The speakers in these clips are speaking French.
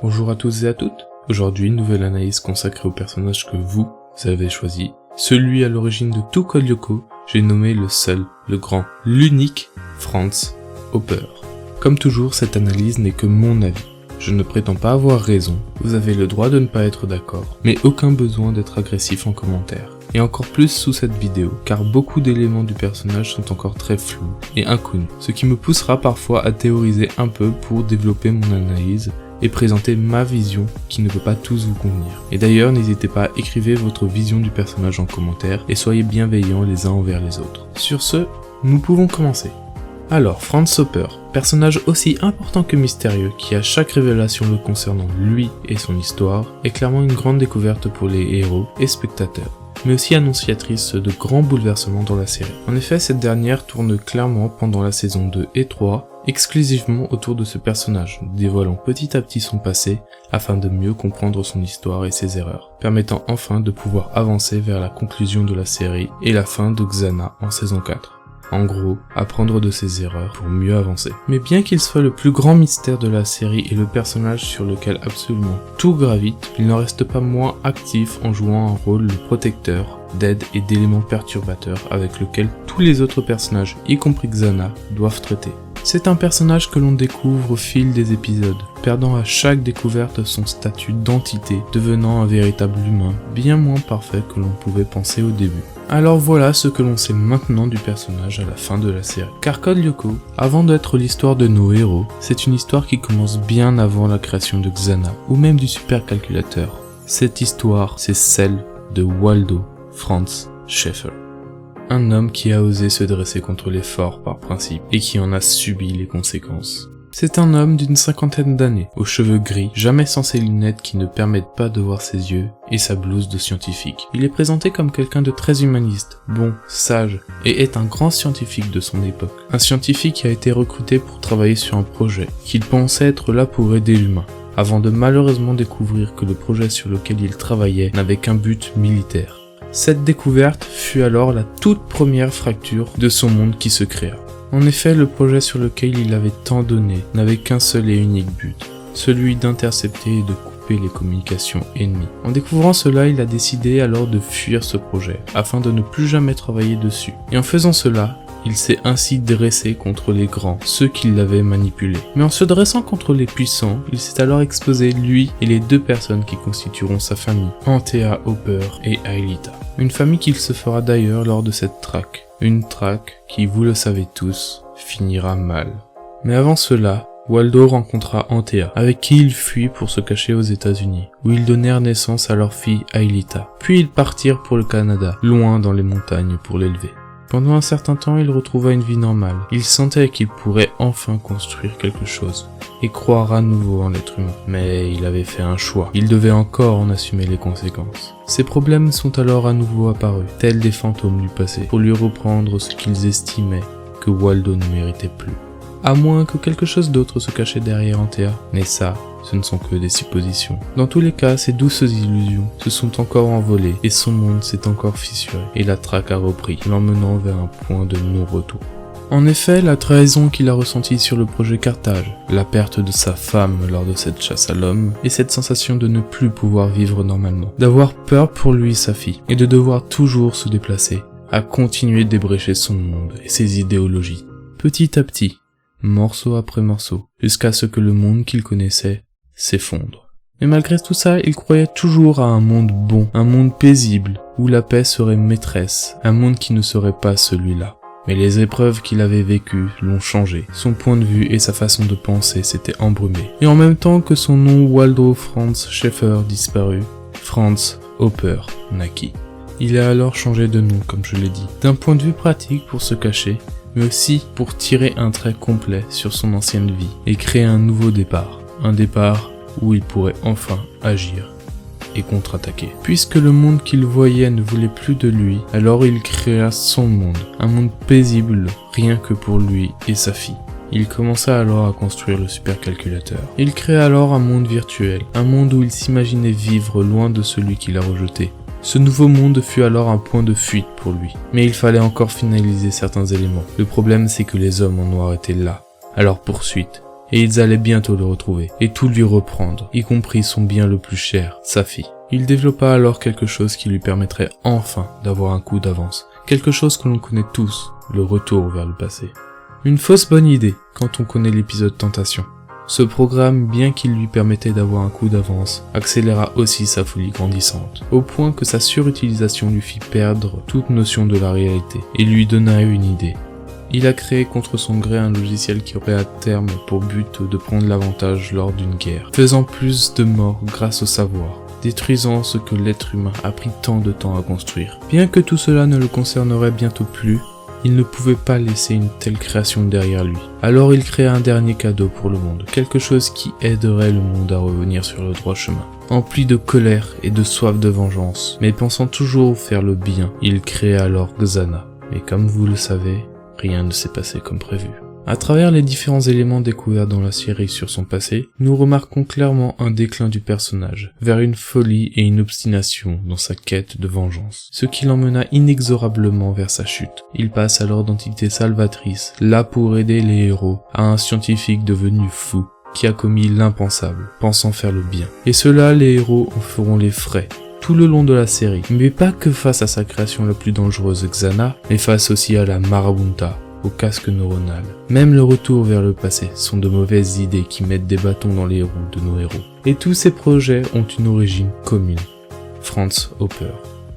Bonjour à tous et à toutes. Aujourd'hui, une nouvelle analyse consacrée au personnage que vous avez choisi. Celui à l'origine de tout Code Lyoko, j'ai nommé le seul, le grand, l'unique Franz Hopper. Comme toujours, cette analyse n'est que mon avis. Je ne prétends pas avoir raison, vous avez le droit de ne pas être d'accord, mais aucun besoin d'être agressif en commentaire. Et encore plus sous cette vidéo, car beaucoup d'éléments du personnage sont encore très flous et inconnus, ce qui me poussera parfois à théoriser un peu pour développer mon analyse et présenter ma vision qui ne peut pas tous vous convenir. Et d'ailleurs, n'hésitez pas à écrire votre vision du personnage en commentaire et soyez bienveillants les uns envers les autres. Sur ce, nous pouvons commencer. Alors, Franz Hopper, personnage aussi important que mystérieux qui à chaque révélation le concernant lui et son histoire, est clairement une grande découverte pour les héros et spectateurs, mais aussi annonciatrice de grands bouleversements dans la série. En effet, cette dernière tourne clairement pendant la saison 2 et 3, exclusivement autour de ce personnage, dévoilant petit à petit son passé afin de mieux comprendre son histoire et ses erreurs, permettant enfin de pouvoir avancer vers la conclusion de la série et la fin de Xana en saison 4. En gros, apprendre de ses erreurs pour mieux avancer. Mais bien qu'il soit le plus grand mystère de la série et le personnage sur lequel absolument tout gravite, il n'en reste pas moins actif en jouant un rôle de protecteur, d'aide et d'élément perturbateur avec lequel tous les autres personnages, y compris Xana, doivent traiter. C'est un personnage que l'on découvre au fil des épisodes, perdant à chaque découverte son statut d'entité, devenant un véritable humain, bien moins parfait que l'on pouvait penser au début. Alors voilà ce que l'on sait maintenant du personnage à la fin de la série. Car Code Lyoko, avant d'être l'histoire de nos héros, c'est une histoire qui commence bien avant la création de Xana, ou même du supercalculateur. Cette histoire, c'est celle de Waldo Franz Schaeffer. Un homme qui a osé se dresser contre les forts par principe, et qui en a subi les conséquences. C'est un homme d'une cinquantaine d'années, aux cheveux gris, jamais sans ses lunettes qui ne permettent pas de voir ses yeux, et sa blouse de scientifique. Il est présenté comme quelqu'un de très humaniste, bon, sage, et est un grand scientifique de son époque. Un scientifique qui a été recruté pour travailler sur un projet, qu'il pensait être là pour aider l'humain, avant de malheureusement découvrir que le projet sur lequel il travaillait n'avait qu'un but militaire. Cette découverte fut alors la toute première fracture de son monde qui se créa. En effet, le projet sur lequel il avait tant donné n'avait qu'un seul et unique but, celui d'intercepter et de couper les communications ennemies. En découvrant cela, il a décidé alors de fuir ce projet, afin de ne plus jamais travailler dessus. Et en faisant cela, il s'est ainsi dressé contre les grands, ceux qui l'avaient manipulé. Mais en se dressant contre les puissants, il s'est alors exposé lui et les deux personnes qui constitueront sa famille, Antea Hopper et Aelita. Une famille qu'il se fera d'ailleurs lors de cette traque. Une traque qui, vous le savez tous, finira mal. Mais avant cela, Waldo rencontra Antea, avec qui il fuit pour se cacher aux États-Unis, où ils donnèrent naissance à leur fille Aelita. Puis ils partirent pour le Canada, loin dans les montagnes pour l'élever. Pendant un certain temps, il retrouva une vie normale. Il sentait qu'il pourrait enfin construire quelque chose et croire à nouveau en l'être humain. Mais il avait fait un choix. Il devait encore en assumer les conséquences. Ses problèmes sont alors à nouveau apparus, tels des fantômes du passé, pour lui reprendre ce qu'ils estimaient que Waldo ne méritait plus. À moins que quelque chose d'autre se cachait derrière Antea. Mais ça, ce ne sont que des suppositions. Dans tous les cas, ces douces illusions se sont encore envolées et son monde s'est encore fissuré et la traque a repris, l'emmenant vers un point de non-retour. En effet, la trahison qu'il a ressentie sur le projet Carthage, la perte de sa femme lors de cette chasse à l'homme, et cette sensation de ne plus pouvoir vivre normalement, d'avoir peur pour lui et sa fille, et de devoir toujours se déplacer, a continué d'ébrécher son monde et ses idéologies. Petit à petit, morceau après morceau, jusqu'à ce que le monde qu'il connaissait s'effondre. Mais malgré tout ça, il croyait toujours à un monde bon, un monde paisible, où la paix serait maîtresse, un monde qui ne serait pas celui-là. Mais les épreuves qu'il avait vécues l'ont changé, son point de vue et sa façon de penser s'étaient embrumés. Et en même temps que son nom Waldo Franz Schaeffer disparut, Franz Hopper naquit. Il a alors changé de nom, comme je l'ai dit, d'un point de vue pratique pour se cacher, mais aussi pour tirer un trait complet sur son ancienne vie et créer un nouveau départ. Un départ où il pourrait enfin agir et contre-attaquer. Puisque le monde qu'il voyait ne voulait plus de lui, alors il créa son monde, un monde paisible rien que pour lui et sa fille. Il commença alors à construire le supercalculateur. Il créa alors un monde virtuel, un monde où il s'imaginait vivre loin de celui qu'il a rejeté. Ce nouveau monde fut alors un point de fuite pour lui. Mais il fallait encore finaliser certains éléments. Le problème c'est que les hommes en noir étaient là, à leur poursuite, et ils allaient bientôt le retrouver, et tout lui reprendre, y compris son bien le plus cher, sa fille. Il développa alors quelque chose qui lui permettrait enfin d'avoir un coup d'avance, quelque chose que l'on connaît tous, le retour vers le passé. Une fausse bonne idée, quand on connaît l'épisode Tentation. Ce programme, bien qu'il lui permettait d'avoir un coup d'avance, accéléra aussi sa folie grandissante, au point que sa surutilisation lui fit perdre toute notion de la réalité, et lui donna une idée. Il a créé contre son gré un logiciel qui aurait à terme pour but de prendre l'avantage lors d'une guerre, faisant plus de morts grâce au savoir, détruisant ce que l'être humain a pris tant de temps à construire. Bien que tout cela ne le concernerait bientôt plus, il ne pouvait pas laisser une telle création derrière lui. Alors il créa un dernier cadeau pour le monde, quelque chose qui aiderait le monde à revenir sur le droit chemin. Empli de colère et de soif de vengeance, mais pensant toujours faire le bien, il créa alors Xana. Mais comme vous le savez, rien ne s'est passé comme prévu. À travers les différents éléments découverts dans la série sur son passé, nous remarquons clairement un déclin du personnage, vers une folie et une obstination dans sa quête de vengeance, ce qui l'emmena inexorablement vers sa chute. Il passe alors d'entité salvatrice, là pour aider les héros, à un scientifique devenu fou, qui a commis l'impensable, pensant faire le bien. Et cela, les héros en feront les frais, tout le long de la série, mais pas que face à sa création la plus dangereuse Xana, mais face aussi à la Marabunta, au casque neuronal. Même le retour vers le passé sont de mauvaises idées qui mettent des bâtons dans les roues de nos héros. Et tous ces projets ont une origine commune. Franz Hopper.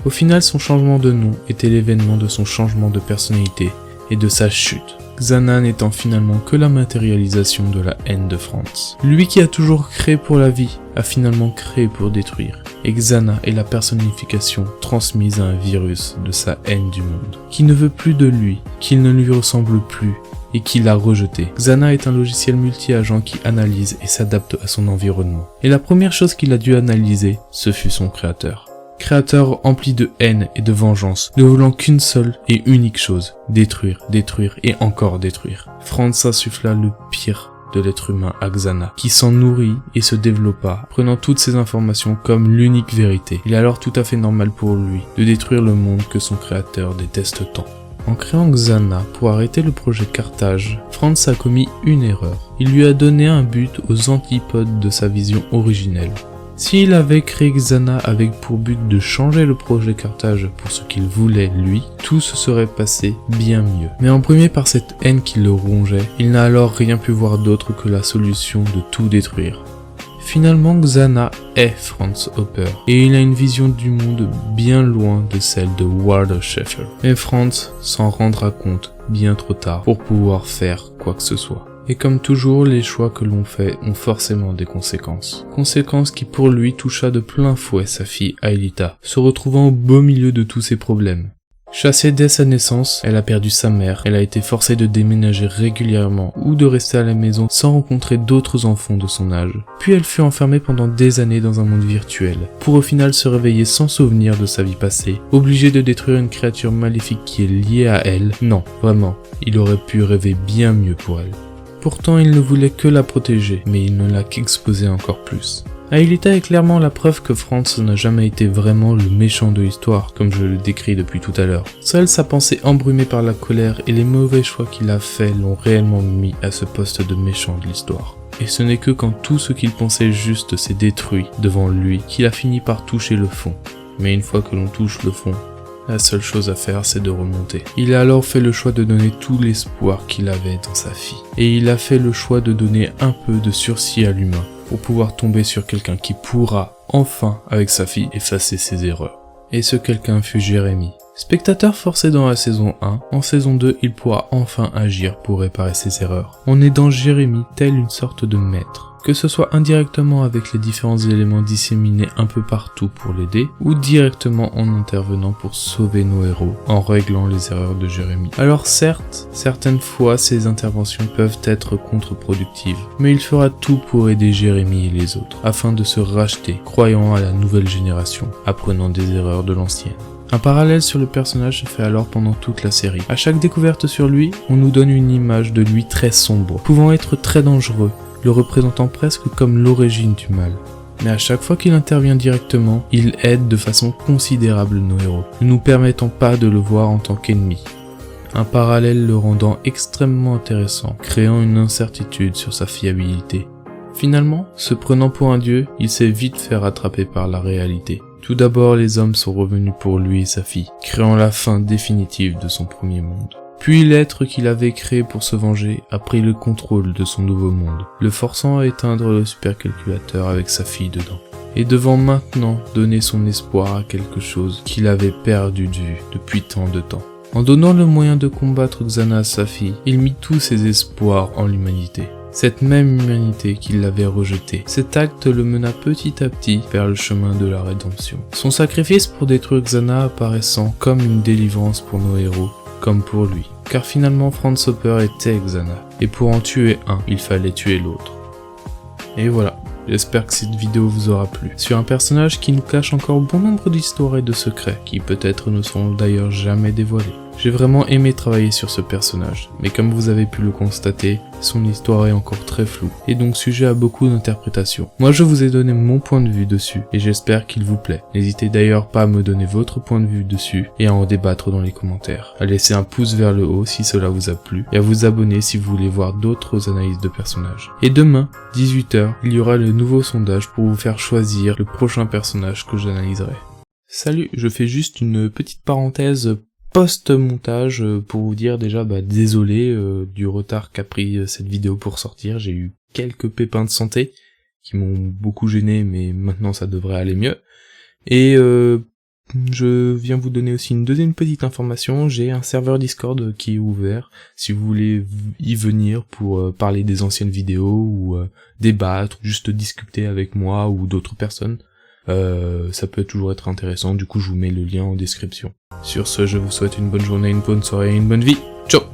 Au final, son changement de nom était l'événement de son changement de personnalité et de sa chute. Xana n'étant finalement que la matérialisation de la haine de Franz. Lui qui a toujours créé pour la vie, a finalement créé pour détruire. Et Xana est la personnification transmise à un virus de sa haine du monde, qui ne veut plus de lui, qu'il ne lui ressemble plus, et qui l'a rejeté. Xana est un logiciel multi-agent qui analyse et s'adapte à son environnement. Et la première chose qu'il a dû analyser, ce fut son créateur. Créateur empli de haine et de vengeance, ne voulant qu'une seule et unique chose, détruire, détruire et encore détruire. Franz insuffla le pire de l'être humain à Xana, qui s'en nourrit et se développa, prenant toutes ces informations comme l'unique vérité. Il est alors tout à fait normal pour lui de détruire le monde que son créateur déteste tant. En créant Xana pour arrêter le projet Carthage, Franz a commis une erreur. Il lui a donné un but aux antipodes de sa vision originelle. S'il avait créé Xana avec pour but de changer le projet Carthage pour ce qu'il voulait lui, tout se serait passé bien mieux. Mais embrumé par cette haine qui le rongeait, il n'a alors rien pu voir d'autre que la solution de tout détruire. Finalement, Xana est Franz Hopper, et il a une vision du monde bien loin de celle de Walter Schaeffer. Mais Franz s'en rendra compte bien trop tard pour pouvoir faire quoi que ce soit. Et comme toujours, les choix que l'on fait ont forcément des conséquences. Conséquences qui pour lui toucha de plein fouet sa fille Aelita, se retrouvant au beau milieu de tous ses problèmes. Chassée dès sa naissance, elle a perdu sa mère, elle a été forcée de déménager régulièrement ou de rester à la maison sans rencontrer d'autres enfants de son âge. Puis elle fut enfermée pendant des années dans un monde virtuel, pour au final se réveiller sans souvenir de sa vie passée, obligée de détruire une créature maléfique qui est liée à elle. Non, vraiment, il aurait pu rêver bien mieux pour elle. Pourtant, il ne voulait que la protéger, mais il ne l'a qu'exposée encore plus. Aelita est clairement la preuve que Franz n'a jamais été vraiment le méchant de l'histoire, comme je le décris depuis tout à l'heure. Seule sa pensée embrumée par la colère et les mauvais choix qu'il a faits l'ont réellement mis à ce poste de méchant de l'histoire. Et ce n'est que quand tout ce qu'il pensait juste s'est détruit devant lui qu'il a fini par toucher le fond. Mais une fois que l'on touche le fond, la seule chose à faire, c'est de remonter. Il a alors fait le choix de donner tout l'espoir qu'il avait dans sa fille. Et il a fait le choix de donner un peu de sursis à l'humain, pour pouvoir tomber sur quelqu'un qui pourra, enfin, avec sa fille, effacer ses erreurs. Et ce quelqu'un fut Jérémie. Spectateur forcé dans la saison 1, en saison 2, il pourra enfin agir pour réparer ses erreurs. On est dans Jérémie tel une sorte de maître. Que ce soit indirectement avec les différents éléments disséminés un peu partout pour l'aider, ou directement en intervenant pour sauver nos héros, en réglant les erreurs de Jérémie. Alors certes, certaines fois ces interventions peuvent être contre-productives, mais il fera tout pour aider Jérémie et les autres, afin de se racheter, croyant à la nouvelle génération, apprenant des erreurs de l'ancienne. Un parallèle sur le personnage se fait alors pendant toute la série. À chaque découverte sur lui, on nous donne une image de lui très sombre, pouvant être très dangereux, le représentant presque comme l'origine du mal. Mais à chaque fois qu'il intervient directement, il aide de façon considérable nos héros, ne nous permettant pas de le voir en tant qu'ennemi. un parallèle le rendant extrêmement intéressant, créant une incertitude sur sa fiabilité. Finalement, se prenant pour un dieu, il s'est vite fait rattraper par la réalité. Tout d'abord, les hommes sont revenus pour lui et sa fille, créant la fin définitive de son premier monde. Puis l'être qu'il avait créé pour se venger a pris le contrôle de son nouveau monde, le forçant à éteindre le supercalculateur avec sa fille dedans. Et devant maintenant donner son espoir à quelque chose qu'il avait perdu de vue depuis tant de temps. En donnant le moyen de combattre Xana à sa fille, il mit tous ses espoirs en l'humanité. Cette même humanité qui l'avait rejeté. Cet acte le mena petit à petit vers le chemin de la rédemption. Son sacrifice pour détruire Xana apparaissant comme une délivrance pour nos héros, comme pour lui. Car finalement Franz Hopper était Xana, et pour en tuer un, il fallait tuer l'autre. Et voilà, j'espère que cette vidéo vous aura plu. Sur un personnage qui nous cache encore bon nombre d'histoires et de secrets, qui peut-être ne seront d'ailleurs jamais dévoilés. J'ai vraiment aimé travailler sur ce personnage, mais comme vous avez pu le constater, son histoire est encore très floue, et donc sujet à beaucoup d'interprétations. Moi je vous ai donné mon point de vue dessus, et j'espère qu'il vous plaît. N'hésitez d'ailleurs pas à me donner votre point de vue dessus, et à en débattre dans les commentaires. À laisser un pouce vers le haut si cela vous a plu, et à vous abonner si vous voulez voir d'autres analyses de personnages. Et demain, 18 h, il y aura le nouveau sondage pour vous faire choisir le prochain personnage que j'analyserai. Salut, je fais juste une petite parenthèse post-montage pour vous dire déjà désolé du retard qu'a pris cette vidéo pour sortir. J'ai eu quelques pépins de santé qui m'ont beaucoup gêné, mais maintenant ça devrait aller mieux. Et je viens vous donner aussi une deuxième petite information. J'ai un serveur Discord qui est ouvert si vous voulez y venir pour parler des anciennes vidéos ou débattre, juste discuter avec moi ou d'autres personnes. Ça peut toujours être intéressant, du coup je vous mets le lien en description. Sur ce, je vous souhaite une bonne journée, une bonne soirée et une bonne vie. Ciao!